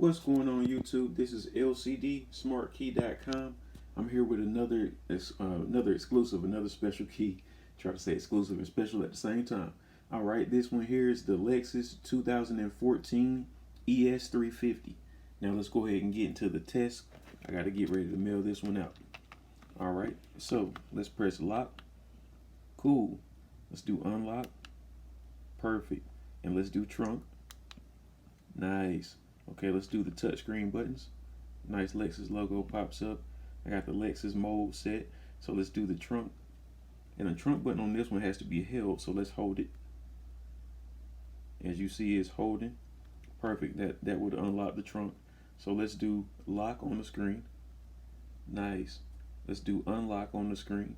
What's going on YouTube? This is LCDSmartKey.com. I'm here with another exclusive, another special key. Try to say exclusive and special at the same time. All right, this one here is the Lexus 2014 ES350. Now let's go ahead and get into the test. I got to get ready to mail this one out. All right, so let's press lock. Cool. Let's do unlock. Perfect. And let's do trunk. Nice. Okay, let's do the touchscreen buttons. Nice Lexus logo pops up. I got the Lexus mode set. So let's do the trunk. And the trunk button on this one has to be held, so let's hold it. As you see, it's holding. Perfect. That would unlock the trunk. So let's do lock on the screen. Nice. Let's do unlock on the screen.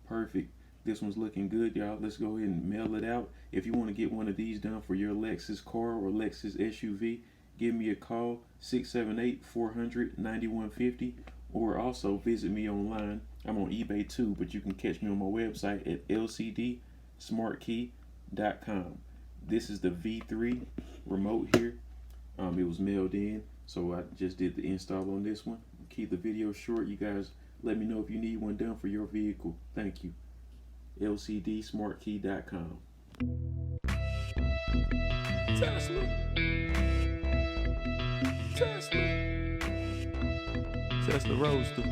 Perfect. This one's looking good, y'all. Let's go ahead and mail it out. If you want to get one of these done for your Lexus car or Lexus SUV, give me a call, 678-400-9150, or also visit me online. I'm on eBay too, but you can catch me on my website at LCDSmartKey.com. This is the V3 remote here. It was mailed in, so I just did the install on this one. Keep the video short. You guys let me know if you need one done for your vehicle. Thank you. LCDSmartKey.com. Tesla. Tesla Roadster.